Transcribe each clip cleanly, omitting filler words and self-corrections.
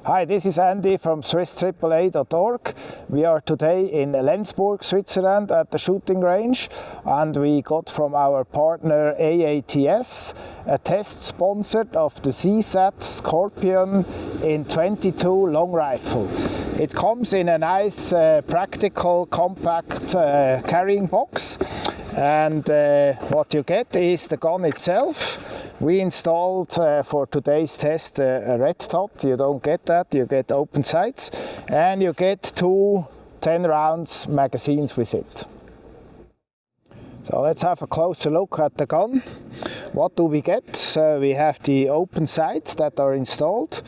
Hi, this is Andy from SwissAAA.org. We are today in Lenzburg, Switzerland at the shooting range, and we got from our partner AATS a test sponsored of the CSAT Scorpion in 22 long rifle. It comes in a nice practical compact carrying box, and what you get is the gun itself. We installed for today's test a red dot. You don't get that, you get open sights, and you get two 10 rounds magazines with it. So let's have a closer look at the gun. What do we get? So we have the open sights that are installed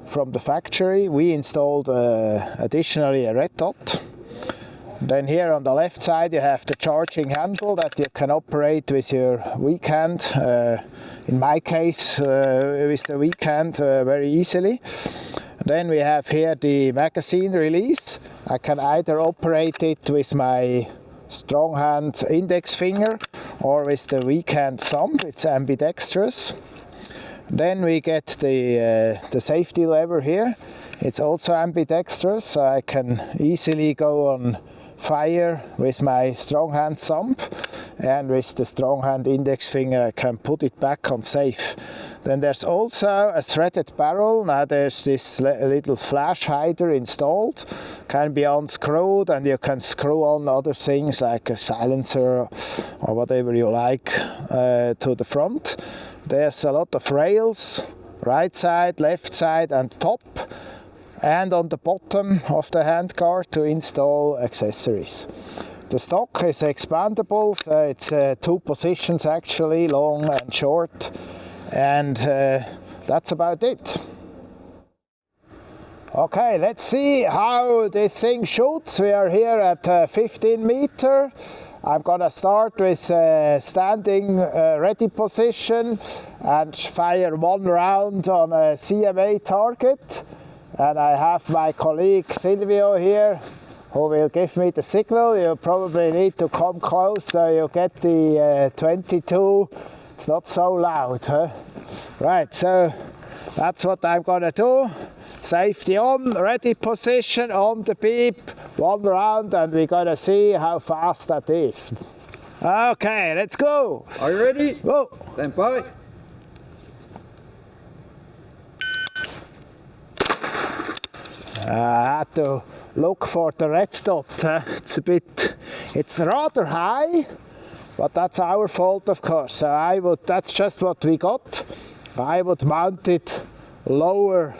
from the factory. We installed additionally a red dot. Then here on the left side you have the charging handle that you can operate with your weak hand. In my case with the weak hand very easily. Then we have here the magazine release. I can either operate it with my strong hand index finger or with the weak hand thumb. It's ambidextrous. Then we get the safety lever here. It's also ambidextrous, so I can easily go on fire with my strong hand thumb, and with the strong hand index finger I can put it back on safe. Then there's also a threaded barrel. Now there's this little flash hider installed, can be unscrewed, and you can screw on other things like a silencer or whatever you like to the front. There's a lot of rails, right side, left side and top, and on the bottom of the handguard to install accessories. The stock is expandable, so it's two positions actually, long and short, and that's about it. Okay, let's see how this thing shoots. We are here at 15 meter. I'm gonna start with standing ready position and fire one round on a CMA target. And I have my colleague Silvio here who will give me the signal. You probably need to come close so you get the 22. It's not so loud, huh? Right, so that's what I'm gonna do. Safety on, ready position, on the beep, one round, and we're gonna see how fast that is. Okay, let's go. Are you ready? Go. Stand by. I had to look for the red dot. It's rather high, but that's our fault, of course. So that's just what we got. I would mount it lower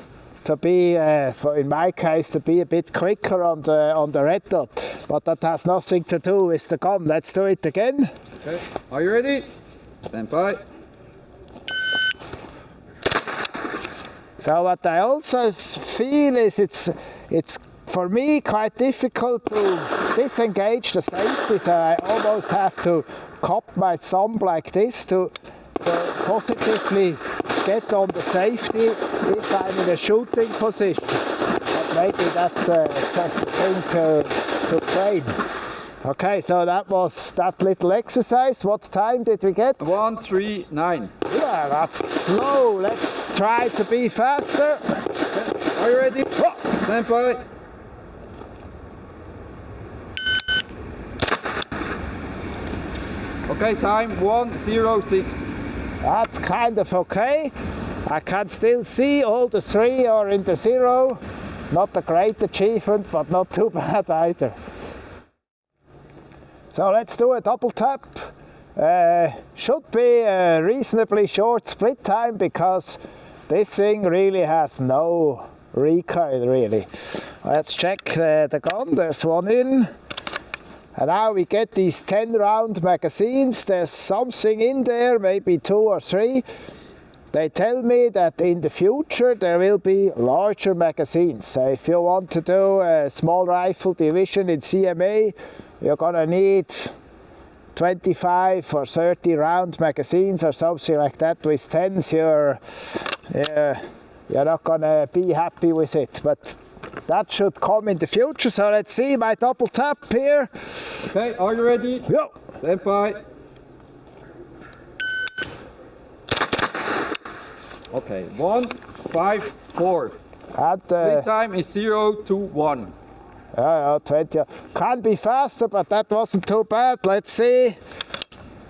to be, in my case, to be a bit quicker on the red dot. But that has nothing to do with the gun. Let's do it again. Okay. Are you ready? Stand by. So what I also feel is it's for me quite difficult to disengage the safety, so I almost have to cup my thumb like this to positively get on the safety if I'm in a shooting position. But maybe that's just a thing to train. Okay, so that was that little exercise. What time did we get? 1:39. Yeah, that's slow. Let's try to be faster. Are you ready? Oh. Stand by. Okay, time 1:06. That's kind of okay. I can still see all the three are in the zero. Not a great achievement, but not too bad either. So let's do a double tap. Should be a reasonably short split time because this thing really has no recoil really. Let's check the gun. There's one in. And now we get these 10 round magazines. There's something in there, maybe 2 or 3. They tell me that in the future there will be larger magazines. So if you want to do a small rifle division in CMA, you're gonna need 25 or 30 round magazines or something like that. With 10s, you're not gonna be happy with it. But that should come in the future. So let's see my double tap here. Okay, are you ready? Yo. Stand by. Okay, 1, 5, 4. And Split time is 0 to 1. yeah, 20. Can be faster, but that wasn't too bad. Let's see.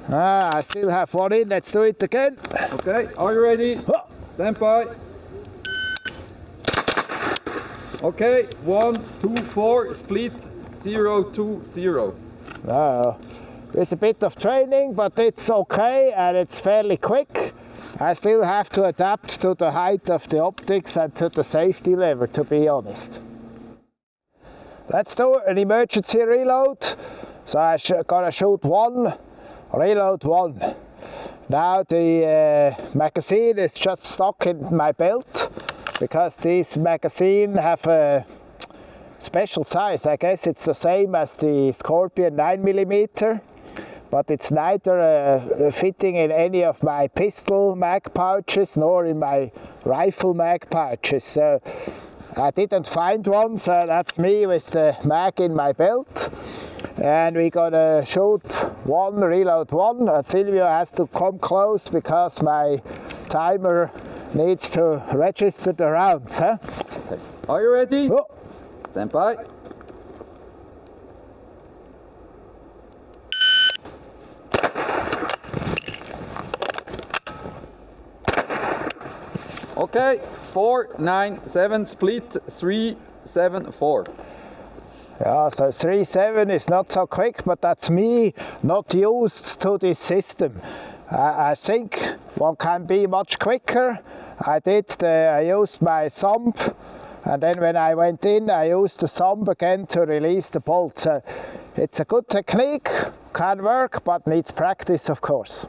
I still have one in. Let's do it again. Okay, are you ready? Stand by. Okay, 1, 2, 4, split 0 to 0. It's a bit of training, but it's okay and it's fairly quick. I still have to adapt to the height of the optics and to the safety lever, to be honest. Let's do an emergency reload. So I gotta shoot 1, reload 1. Now the magazine is just stuck in my belt because these magazines have a special size. I guess it's the same as the Scorpion 9mm, but it's neither fitting in any of my pistol mag pouches nor in my rifle mag pouches. So I didn't find one, so that's me with the mag in my belt. And we're gonna shoot 1, reload 1. And Silvio has to come close because my timer needs to register the rounds. Huh? Okay. Are you ready? Oh. Stand by. Okay, 4, 9, 7, split 3, 7, 4. Yeah, so 3-7 is not so quick, but that's me not used to this system. I think one can be much quicker. I used my thumb, and then when I went in, I used the thumb again to release the bolt. So it's a good technique, can work, but needs practice, of course.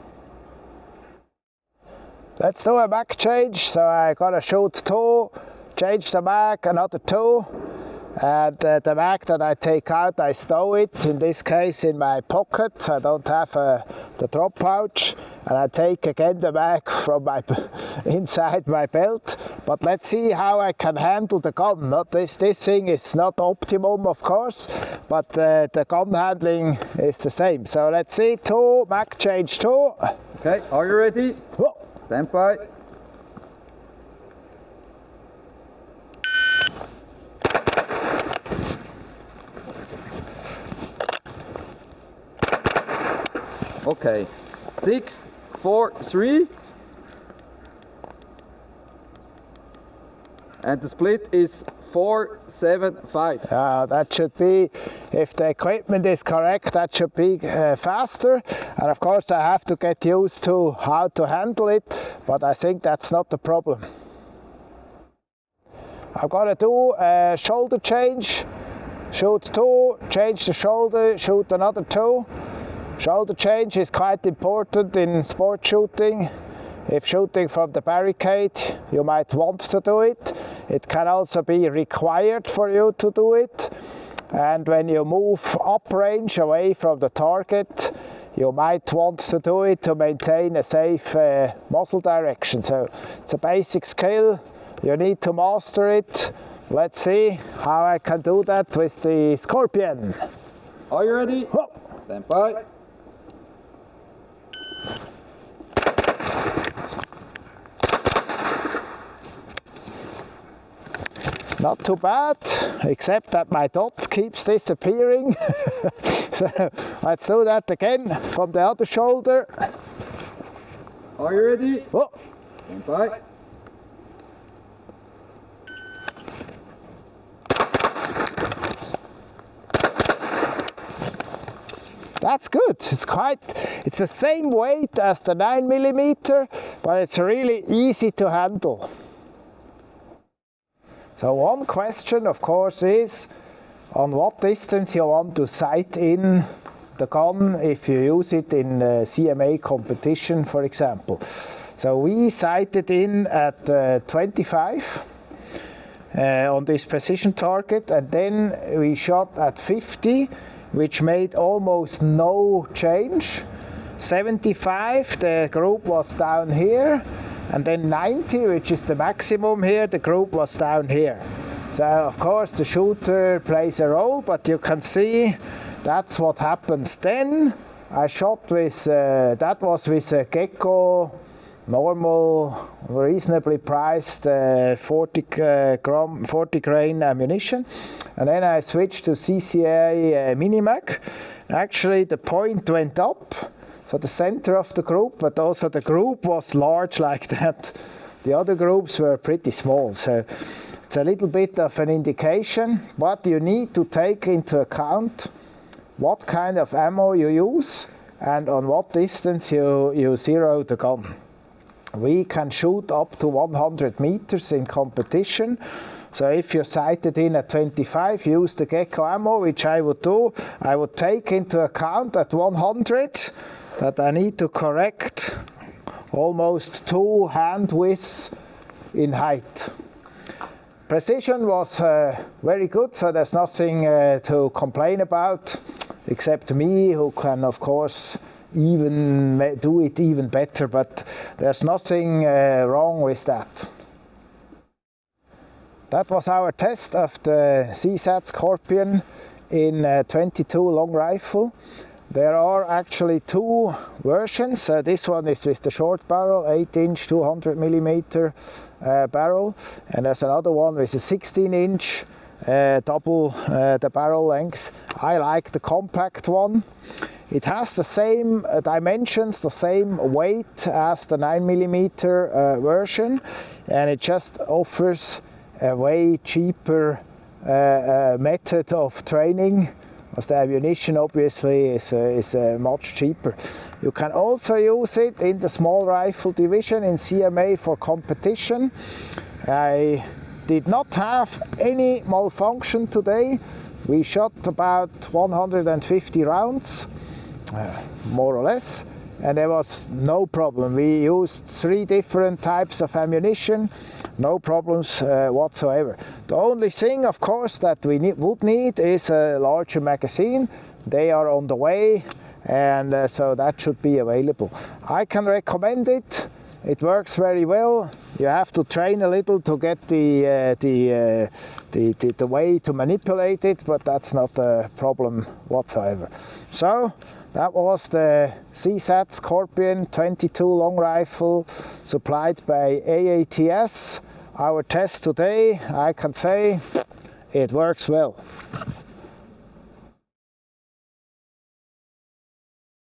Let's do a mag change. So I gotta shoot 2, change the mag, another 2. And the mag that I take out, I stow it, in this case in my pocket. I don't have the drop pouch. And I take again the mag from inside my belt. But let's see how I can handle the gun. This thing is not optimum, of course, but the gun handling is the same. So let's see, 2, mag change 2. Okay, are you ready? Whoa. Stand by. Okay, 6, 4, 3. And the split is 4, 7, 5. That should be, if the equipment is correct, that should be faster. And of course I have to get used to how to handle it, but I think that's not the problem. I've got to do a shoulder change. Shoot 2, change the shoulder, shoot another 2. Shoulder change is quite important in sport shooting. If shooting from the barricade, you might want to do it. It can also be required for you to do it. And when you move uprange away from the target, you might want to do it to maintain a safe muzzle direction. So it's a basic skill. You need to master it. Let's see how I can do that with the Scorpion. Are you ready? Oh. Stand by. Not too bad, except that my dot keeps disappearing. So let's do that again from the other shoulder. Are you ready? Oh. Stand by. That's good. It's the same weight as the 9mm, but it's really easy to handle. So one question, of course, is on what distance you want to sight in the gun if you use it in a CMA competition, for example. So we sighted in at 25 on this precision target, and then we shot at 50, which made almost no change. 75, the group was down here. And then 90, which is the maximum here, the group was down here. So of course the shooter plays a role, but you can see that's what happens. Then I shot with, that was with a Gecko normal, reasonably priced 40 grain ammunition. And then I switched to SwissAAA Minimag. Actually, the point went up, so the center of the group, but also the group was large like that. The other groups were pretty small, so it's a little bit of an indication, but you need to take into account what kind of ammo you use and on what distance you zero the gun. We can shoot up to 100 meters in competition. So if you're sighted in at 25, use the Gecko ammo, which I would do. I would take into account at 100 that I need to correct almost 2 hand widths in height. Precision was very good, so there's nothing to complain about, except me, who can of course even do it even better, but there's nothing wrong with that. That was our test of the CSAT Scorpion in 22 long rifle. There are actually 2 versions. This one is with the short barrel, 8-inch 200mm barrel, and there's another one with a 16-inch double the barrel length. I like the compact one. It has the same dimensions, the same weight as the 9mm version, and it just offers a way cheaper method of training, as the ammunition obviously is much cheaper. You can also use it in the small rifle division in CMA for competition. I did not have any malfunction today. We shot about 150 rounds, more or less, and there was no problem. We used 3 different types of ammunition, no problems whatsoever. The only thing, of course, that we would need is a larger magazine. They are on the way, and so that should be available. I can recommend it. It works very well. You have to train a little to get the way to manipulate it, but that's not a problem whatsoever. So that was the CSAT Scorpion 22 long rifle supplied by AATS. Our test today, I can say, it works well.